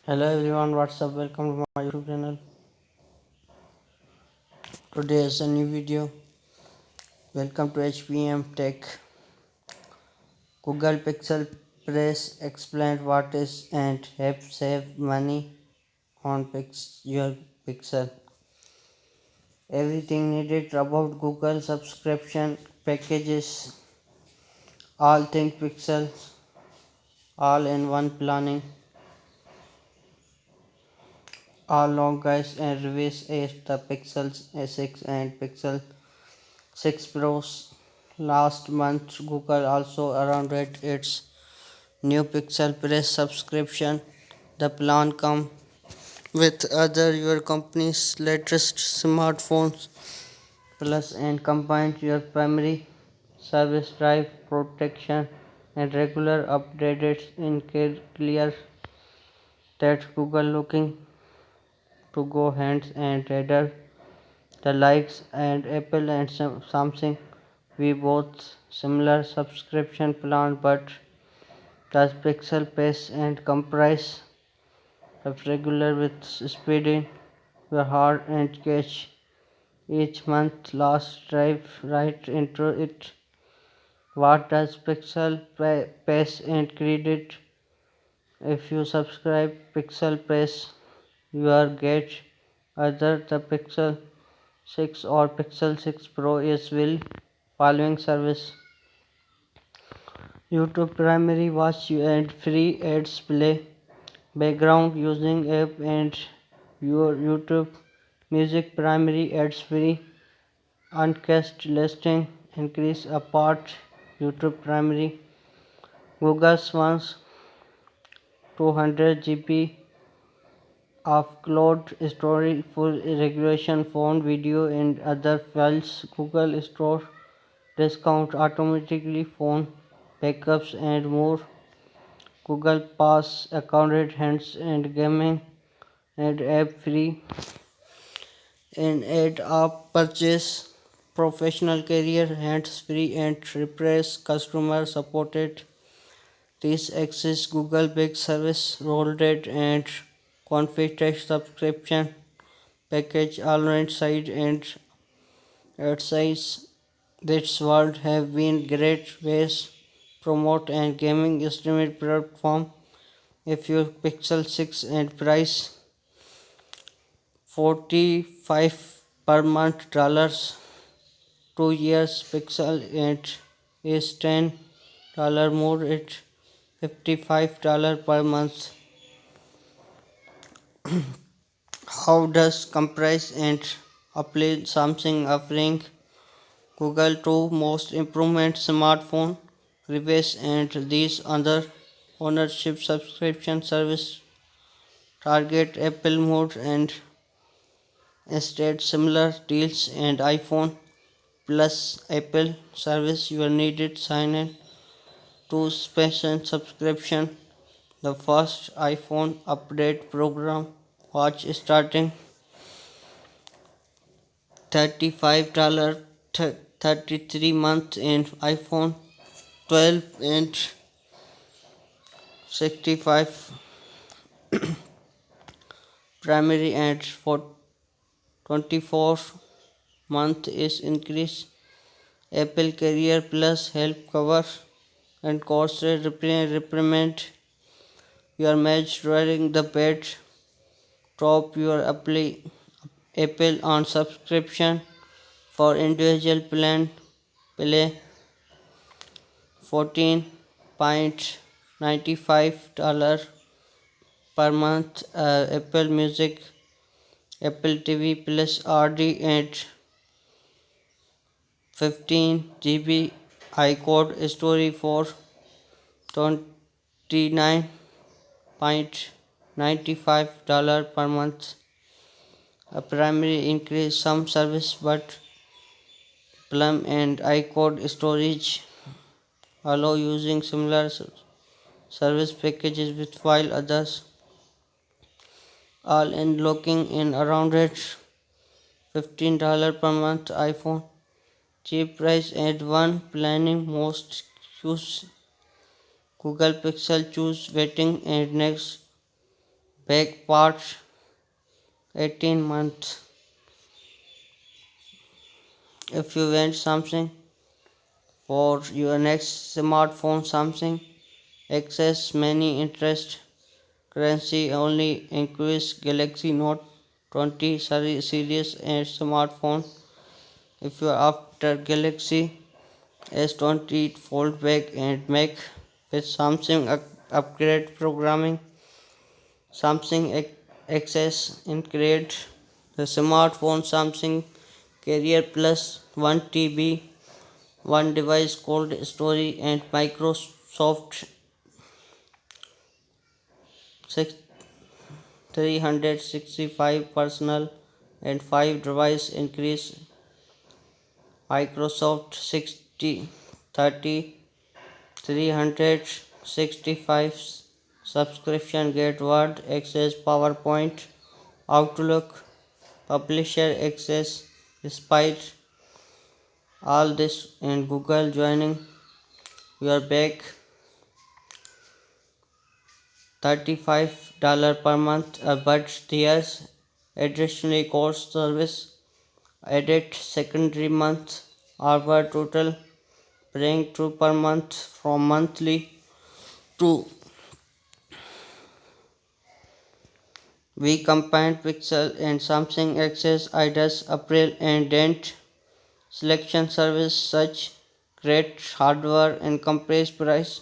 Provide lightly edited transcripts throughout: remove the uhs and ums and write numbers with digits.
Hello everyone, what's up? Welcome to my YouTube channel. Today is a new video. Welcome to Hpmtech. Google Pixel Press explained what is and help save money on your Pixel. Everything needed about Google subscription packages, all things Pixel, all in one planning. All long guys and reviews is the Pixel 6 and Pixel 6 Pros. Last month, Google also announced its new Pixel Press subscription. The plan comes with other your company's latest smartphones plus and combines your primary service drive protection and regular updates in clear that Google looking to go hands and rather the likes and Apple and Samsung we both similar subscription plan but the Pixel Pace and comprise of regular with speeding your heart and cash each month last drive right into it. What does Pixel Pace and credit? If you subscribe Pixel Pace you are get either the Pixel 6 or Pixel 6 Pro is will following service. YouTube primary watch and free ads play background using app and your YouTube music primary ads free uncast listing increase apart YouTube primary Google's wants 200 GB of cloud storage full regulation phone video and other files Google Store discount automatically phone backups and more Google Pass accounted hands and gaming and app free and add up purchase professional career hands free and refresh customer supported this access Google big service rolled and config subscription package online side and ad size this world have been great ways promote and gaming streaming platform if your Pixel 6 and price 45 per month dollars 2 years Pixel and is $10 more at $55 per month. How does comprise and apply Samsung offering Google to most improvement smartphone reviews and these other ownership subscription service target Apple mode and instead similar deals and iPhone plus Apple service you needed sign in to special subscription. The first iPhone update program watch starting $35 33 month and iPhone 12 and 65 primary and for 24 month is increase Apple Career Plus help cover and cost repayment your match during the bed drop your Apple on subscription for individual plan play $14.95 per month Apple Music Apple TV plus RD and 15 GB iCode story for $29.95 per month. A primary increase some service but Plum and iCode storage allow using similar service packages with while others all in looking in around it $15 per month iPhone cheap price at one planning most use Google Pixel choose waiting and next back part 18 months. If you want something for your next smartphone, something access many interest currency only increase Galaxy Note 20 series and smartphone. If you are after Galaxy S20 fold back and make with Samsung upgrade programming, Samsung access include the smartphone Samsung Carrier Plus 1 TB, one device cold storage and Microsoft 365 personal and 5 device increase Microsoft 60 30 365 subscription get Word access PowerPoint Outlook publisher access. Despite all this and Google joining your back $35 per month, but there's additionally cost service added secondary month our total bring to per month from monthly to we combined Pixel and Samsung Access IDAS April and Dent selection service such great hardware and compressed price.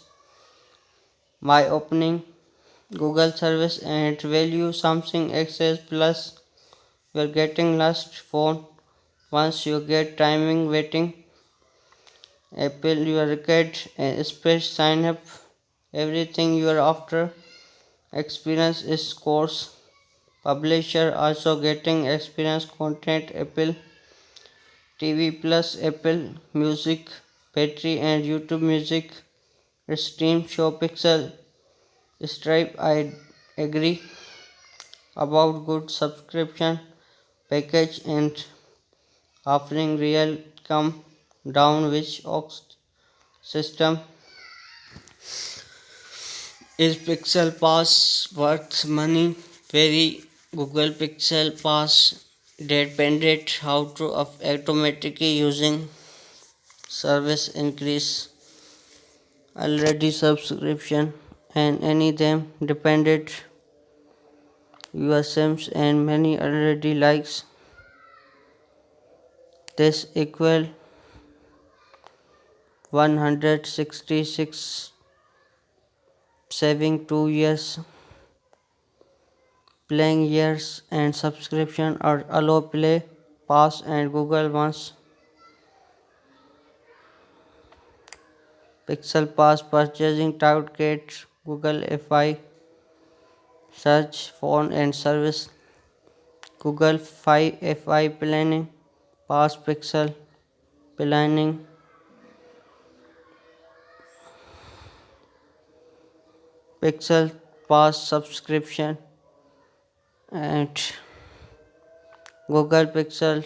My opening Google service and value Samsung Access Plus. You're getting last phone once you get timing waiting. Apple your record and space sign up everything you are after. Experience is course. Publisher also getting experience content Apple TV Plus Apple Music Battery and YouTube Music Stream Show Pixel Stripe. I agree about good subscription package and offering real come down which ox system is Pixel Pass worth money? Very Google Pixel Pass depended how to automatically using service increase already subscription and any them depended USMs and many already likes this equal 166 saving 2 years playing years and subscription or allow play pass and Google wants Pixel Pass purchasing target Google Fi search phone and service Google Fi planning pass Pixel planning Pixel Pass subscription and Google Pixel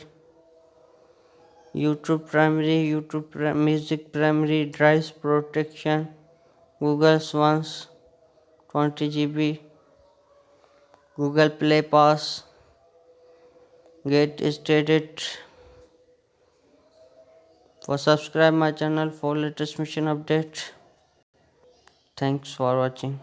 YouTube Music primary drives protection Google's wants 20 GB Google Play Pass get started for subscribe my channel for latest mission update. Thanks for watching.